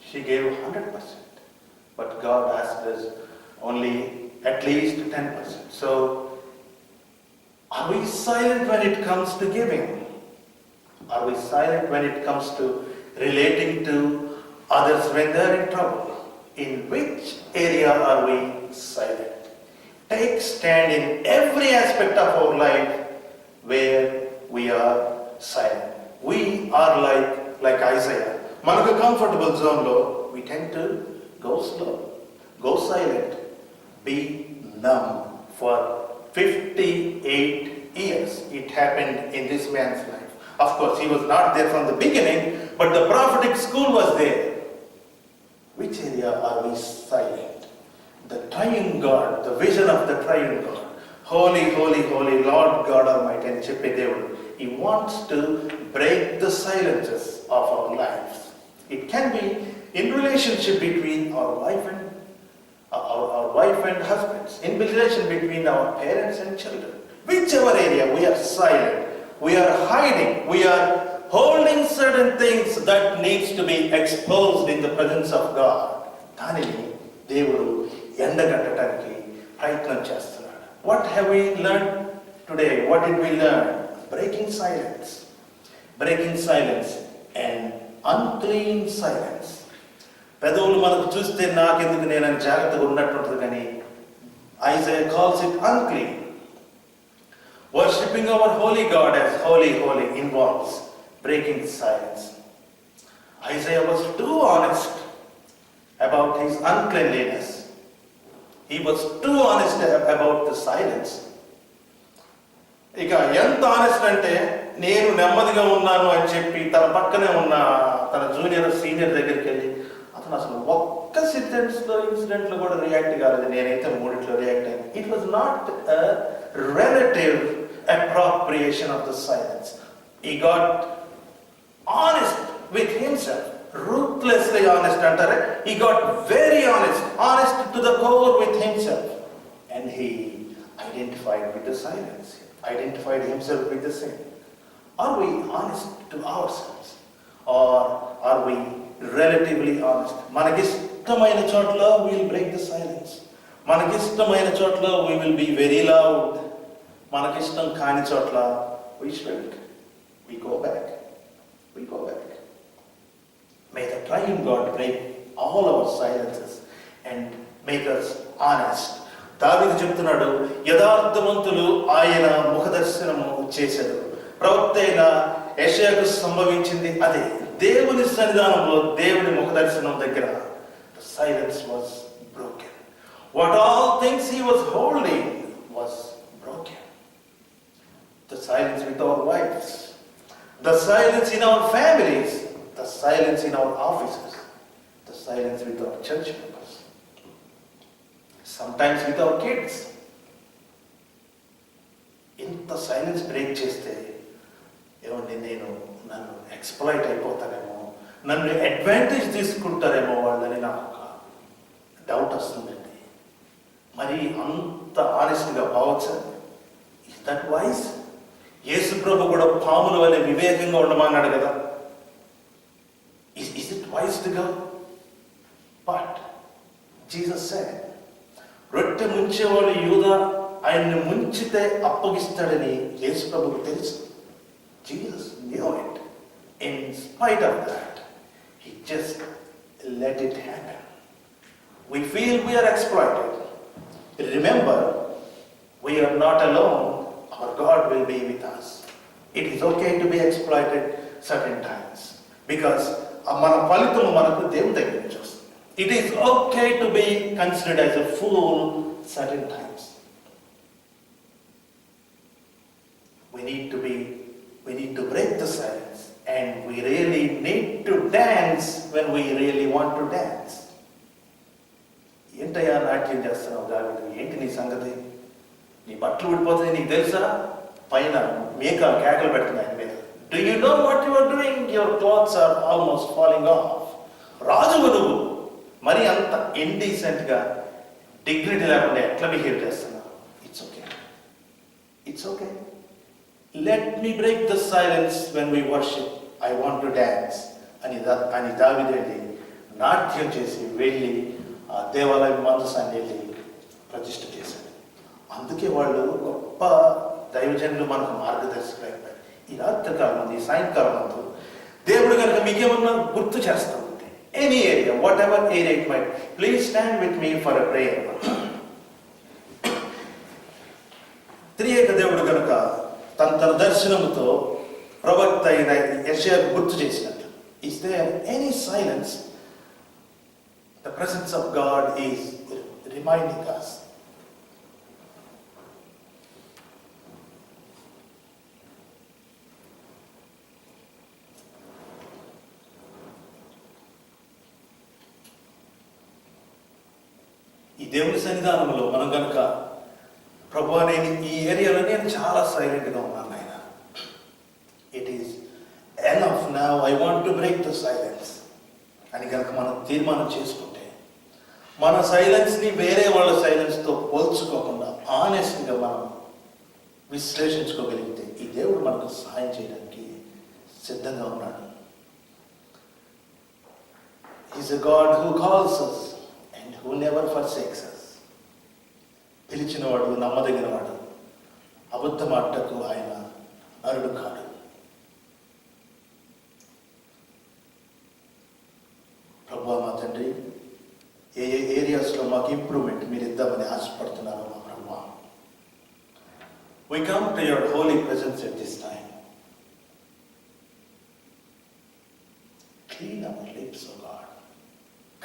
she gave 100%, but God asked us only at least 10%. So are we silent when it comes to giving? Are we silent when it comes to relating to others when they are in trouble? In which area are we silent? Take stand in every aspect of our life where we are silent. We are like Isaiah. Manaku comfortable zone lo we tend to go slow, go silent, be numb. For 58 years it happened in this man's life. Of course, he was not there from the beginning, but the prophetic school was there. Which area are we silent? The Triune God, the vision of the Triune God. Holy, holy, holy, Lord God Almighty and చెప్పే దేవుడు. He wants to break the silences of our lives. It can be in relationship between our wife and husbands, in relation between our parents and children. Whichever area we are silent, we are hiding, we are holding certain things that needs to be exposed in the presence of God. దానిని దేవుడు ఎండగట్టడానికి ప్రయత్నం చేస్తున్నాడు. What have we learned today? What did we learn? Breaking silence and unclean silence. పెదవులు మనకు చూస్తే నాకెందుకు నేనని జాగ్రత్తగా ఉన్నట్టుంటుంది, కానీ Isaiah calls it unclean. Worshipping our holy God as holy, holy involves breaking silence. Isaiah was too honest about his uncleanliness. He was too honest about the silence. ఇక ఎంత honest అంటే నేను నెమ్మదిగా ఉన్నాను అని చెప్పి తన పక్కనే ఉన్న తన జూనియర్ సీనియర్ దగ్గరికి వెళ్ళి అతను అసలు ఒక్క ఇన్సిడెంట్లో కూడా రియాక్ట్ కాలేదు, నేనైతే 3 రియాక్ట్ అయ్యాను. It was not relative appropriation of the silence. He got honest with himself, ruthlessly honest antare. He got very honest to the core with himself, and he identified with the silence, identified himself with the sin. Are we honest to ourselves, or are we relatively honest? Manakistamaina chotla we will break the silence. Manakistamaina chotla we will be very loud. Manakistam kaani chotla we shrink. We go back. May the Triune God break all our silences and make us honest. దావీదు చెప్తున్నాడు, యథార్థవంతులు ఆయన ముఖదర్శనము చేశారు. ప్రవక్త అయిన యెషయాకు సంభవించింది అదే. దేవుని సన్నిధానంలో దేవుని ముఖదర్శనం దగ్గర the silence was broken. What all things he was holding was broken. The silence with our wives, the silence in our families, the silence in our offices, the silence with our church members, sometimes with our kids. ఇంత silence break చేస్తే ఏమండి నన్ను exploit అయిపోతానేమో, నన్ను advantage తీసుకుంటారేమో వాళ్ళని నాకు doubt వస్తుందండి. మరి అంత ఆనెస్ట్గా పోవచ్చా? Is that wise? యేసు ప్రభు కూడా పాముల వలె వివేకంగా ఉండమన్నాడు కదా. Is it wise to go? But Jesus said, రొట్టె ముంచేవాడు యూదా ఆయన్ని ముంచితే అప్పగిస్తాడని యేసు ప్రభుకు తెలుసు. Jesus knew it. In spite of that, he just let it happen. We feel we are exploited. Remember, we are not alone. Our God will be with us. It is okay to be exploited certain times because మన ఫలితం మనకు దేవుని దగ్గర నుంచి వస్తుంది. It is okay to be considered as a fool certain times. We need to break the silence, and we really need to dance when we really want to dance. ఏంటయ్యా నాట్యం చేస్తున్నావు దావీదు? ఏంటి నీ సంగతి? నీ బట్టలు ఊడిపోతాయి నీకు తెలుసా? పైన కేకలు పెడుతున్నాయి ఆయన మీద. Do you know what you are doing? Your clothes are almost falling off. రాజువు నువ్వు మరి అంత ఇండీసెంట్గా డిగ్నిటీ లేకుండా ఎట్లా బిహేవ్ చేస్తున్నావు? It's okay, it's okay. Let me break the silence when we worship. I want to dance. అని దావీదు వెళ్ళి నాట్యం చేసి వెళ్ళి ఆ దేవాలయం మందసాన్ని వెళ్ళి ప్రతిష్ఠ చేశాడు. అందుకే వాళ్ళు గొప్ప దైవజనులు మనకు మార్గదర్శకులు అయిపోయారు. ఈ రాత్రికాలం ఈ సాయంకాలం అంతా దేవుడు కనుక మీకేమన్నా గుర్తు చేస్తూ ఉంటే, any area, what ever area it might, please stand with me for a prayer. త్రియేక దేవుడు కనుక తన దర్శనముతో ప్రవక్త అయిన యెషయా గుర్తు చేసినట్టు, is there any silence? The presence of God is reminding us. ఈ దేవుని సన్నిధానంలో మనం కనుక, ప్రభు నేను ఈ ఏరియాలో నేను చాలా సైలెంట్గా ఉన్నాను ఆయన, it is enough now, I want to break the silence అని కనుక మనం తీర్మానం చేసుకుంటే, మన సైలెన్స్ని వేరే వాళ్ళ సైలెన్స్తో పోల్చుకోకుండా ఆనెస్ట్గా మనం విశ్లేషించుకోగలిగితే ఈ దేవుడు మనకు సహాయం చేయడానికి సిద్ధంగా ఉన్నాడు. Is a God who calls us and who never forsakes us. పిలిచినవాడు నమ్మదగినవాడు, అబద్ధమాటకు ఆయన నరుడు కాడు. ప్రభువా మా తండ్రి, ఏ ఏరియాస్లో మాకు ఇంప్రూవ్మెంట్ మీరు ఇద్దామని ఆశపడుతున్నారో మా ప్రభువా, we come to your holy presence at this time. Clean our lips, O God.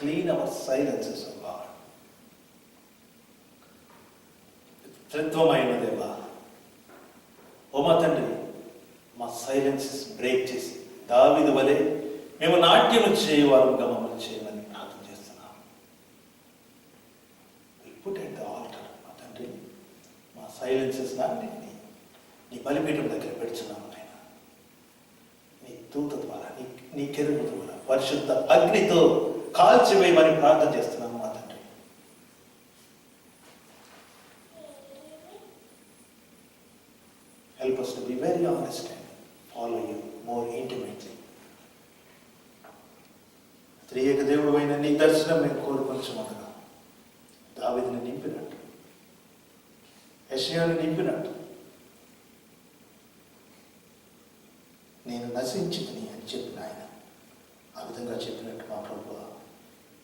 Clean our silences, O God. త్రిత్వమైన దేవా, ఓ మా తండ్రి, మా సైలెన్సెస్ బ్రేక్ చేసి దావీదు వలె మేము నాట్యం చేయవారుగా మమ్మల్ని చేయమని ప్రార్థన చేస్తున్నాం. We put at the altar, మా తండ్రి, మా సైలెన్సెస్ అన్నింటినీ నీ బలిపీఠం దగ్గర పెడుతున్నాము నాయన. నీ దూత ద్వారా, నీ కెరువు ద్వారా పరిశుద్ధ అగ్నితో కాల్చివేయమని ప్రార్థన చేస్తున్నాము మా తండ్రి. Help us to be very honest and follow you more intimately. త్రియేక దేవుడు అయిన నీ దర్శనం మేము కోరుకొంచుమనగా దావీదుని నింపినట్టు, యెషయాను నింపినట్టు, నేను నశించింది అని చెప్పిన ఆయన ఆ విధంగా చెప్పినట్టు మా ప్రభువా,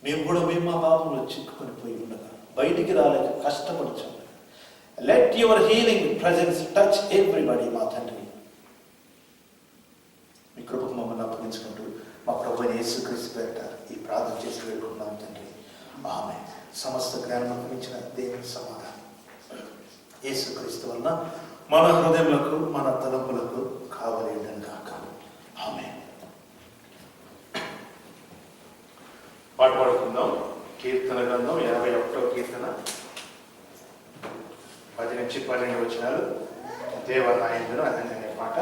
మేము మా పాపంలో చిక్కుకొని పోయి ఉండగా బయటికి రాలేక కష్టపడుచుండగా, let your healing presence touch everybody, మా తండ్రి. మీ కృపకు మమ్మల్ని అప్పగించుకుంటూ మా ప్రభు యేసుక్రీస్తు పేరిట ఈ ప్రార్థన చేసి వేడుకుంటున్నాం తండ్రి. ఆమేన్. సమస్త జ్ఞానం ఇచ్చిన దేవుని సమాధానం యేసుక్రీస్తు వలన మన హృదయములకు మన తలంపులకు కావలేదని కాక. ఆమేన్. పాట పాడుకుందాం. కీర్తన గ్రంథం 51వ కీర్తన 10 నుంచి 12 వచనాలు. దేవ నాయకుడు అనే పాట.